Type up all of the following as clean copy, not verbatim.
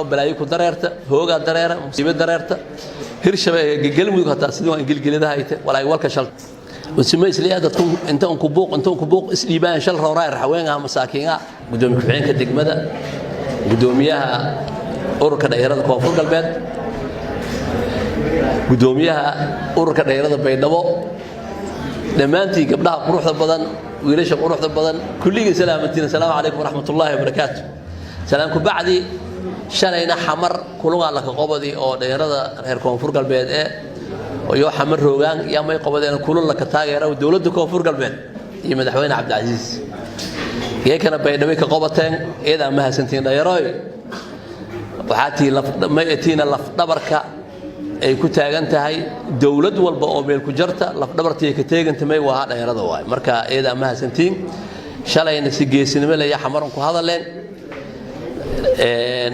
بلايكو دريرتا هوغا دريرة مصيبة دريرتا هرشة قلمو حتى سدوا إنجيل ده هايته ولا يوالك شل وسمي سليا دتكون أنتم كبوق إسليبان شل رواير حوينها مساكينها قدوم كفعين كدق مدى قدوميها أورك دايرة كوفر قلبات قدوميها أورك دايرة بينبو لما أنتي قبلها قروح البدن ويليش قروح البدن كل سلامتين السلام عليكم ورحمة الله وبركاته سلامكم بعدي shalayna xamar kuluga la qabadi oo dheerada reer koonfur galbeed iyo xamar roogan yamay qabadeen kulul la ka taageero dawladda koonfur galbeed iyo madaxweyne Cabdilaaziz yeekana baydhabo ka qabateen eeda ma hasantiin dheeroy waxaati laf dhabarka ay ku taagan tahay dawlad walba oo meel ku jirta laf dhabartii ka teegantay waa dheerada waay marka eeda ma hasantiin shalayna si geesinimo leh xamar ku hadaleen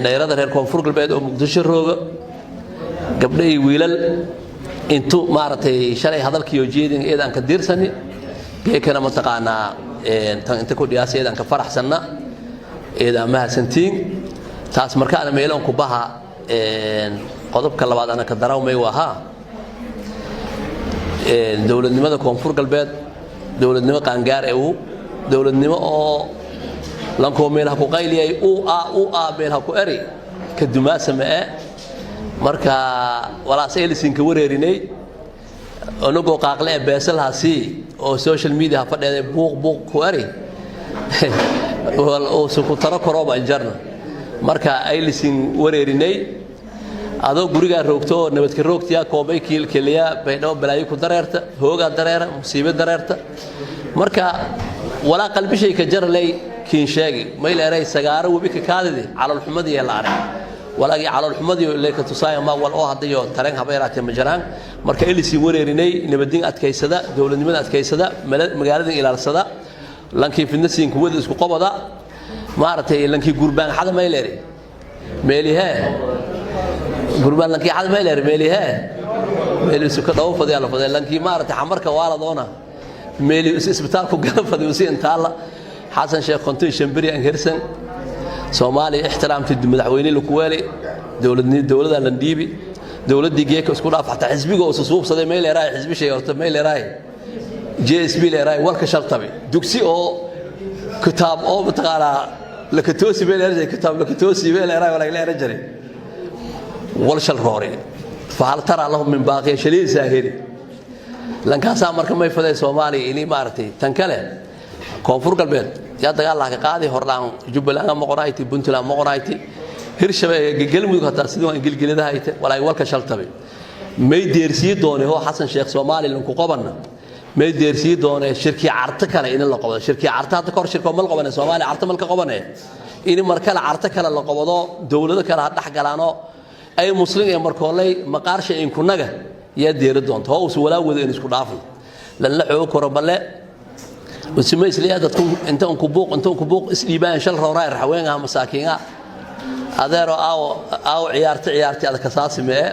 دايرada reer koonfur galbeed oo muqdisho rooga gabdhay wiilal intu maartay shalay hadalkiyo jeedin eedan ka diirsani geekana ma taqaana tan inta ku dhiyaasay eedan ka faraxsanna eedan ma hasantiin taas markaa meelan ku baha qodobka labaad ana ka darawmay waha dawladnimada koonfur galbeed dawladnimo qaangaar ee uu dawladnimo oo lanko meelaha ku qayliyay uu meelaha ku eri ka dumaasama marka walaasay lisinka wareerinay anagu qaaqle beesalhaasi oo social media fadheeday buuq ku eri wal oo suku tara korooba jarna marka ay lisin wareerinay adoo guriga roogto nabadka roogtiya koobay kiilkeliya baydhabo balaayo ku dareerta hooga dareera musiibo dareerta marka wala qalbi shay ka jarlay كين شاقي ما يلاقي سجارة وبيك كادي على الحمدي يلا عارف ولا على الحمدي اللي كتصايا ما ولا هذا ترين حبيرات مجران مركا اللي سيوري ريني نبدين أتكيسدا دولة نبدين أتكيسدا مجالد إلى الصدا لكن في الناس ينكود اسكو قبضة ما عرفت لكن قربان حدا ما يلاقي مالها قربان لكن حدا ما يلاقي مالها مالي سكت أو فضي على فضي لكن ما عرفت حمرك ولا دونا مالي اسبتالكو قلب فضي وسين تالا حسن شيخ كنتي شمبري انهرسن سومالي احترام في مدحويني الكوالي دولده لنديبي دولدي جيك اسكو داف حتى حزبيغو سوسوب سدي ميل راي حزبي شي horta ميل راي جي اس بي راي ورك شرطبي دوكسي او كتاب او بتقرا لكتوسي ميل راي كتاب لكتوسي ميل راي ولا لا رجري ولشل روري فهل ترى لهم من باقي شلي ساهري لانكاسا marka may faday Soomaali inii maartay tan kale koonfur galbeed yaa dagaal la ka qaaday hordaan Jubbaland ma qorayti Puntland ma qorayti hirshabeeye galmudug hataa sidoo ingilgilada hayte walaa walka shaltabay may deersii doonay oo Xasan Sheekh Soomaaliland ku qabanna may deersii doonay shirki carta kale in la qabado shirki carta hada kor shirko mal qabanay Soomaali carta mal ka qabanay in markale carta kale la qabado dawlado kale dhax galaano ay muslim ee markoolay maqaarsha in kunaga yaa deeri doonto oo walaawada in isku dhaafay lan la xoog koro balle وسمي سليا دتكون أنتم كبوق إسليبان شل رواير حوينها مساكينها هذا أو عيارتي هذا كساس ماء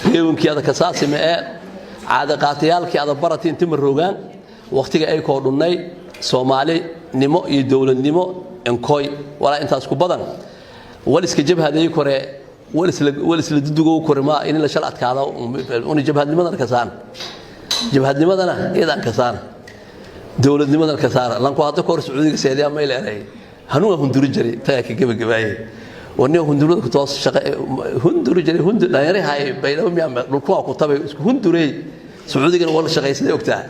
هيون كي هذا كساس ماء عادة قاتيال كي هذا برتين تمر روجان وقتك أي كورناي سومالي نمو يدول النمو إنكوي ولا أنت أسكو بدن ولس كجيب هذا يكره ولس لددو كره ما إن لا شلعت كذا ونجيب هذا لماذا كسان جيب هذا لماذا أنا إذا كسان دولة نمط الكسارة لأنكو هذا كورس سعودي سيدي ما يلاقي هنو هندور جري تاكي جباي ونيو هندور كتواص شقة هندور جري هندور لا يري هاي بينهم يعمل ركوع كتابي هندوري سعودي كان والله شقة سيدي وقتها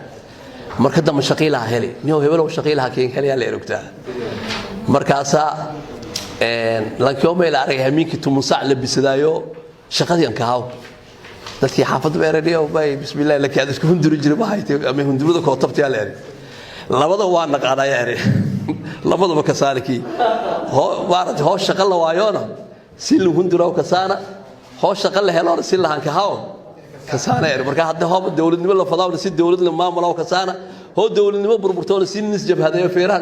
مركز دم الشقيلة هالي نيو هبلو الشقيلة كين هالي على وقتها مركزا لأنك يوم يلاقي هميك تمسع لبسدايو شقة ينكهاو dadkii xaafad beeradiyo bay bismillaah la kaad isku hundur jiray bahayti ama hundurada ko tabtiya leeyahay labada waa naqaadayay labadaba ka saarki waarad hoo shaqo la waayona si lu hunduro ka saana hoo shaqo la helo si lahan ka hawo ka saana marka hadda hoo dawladnimo la fadaaw si dawlad la maamulo ka saana hoo dawladnimo burburtoon si nis jabhadayo feeraha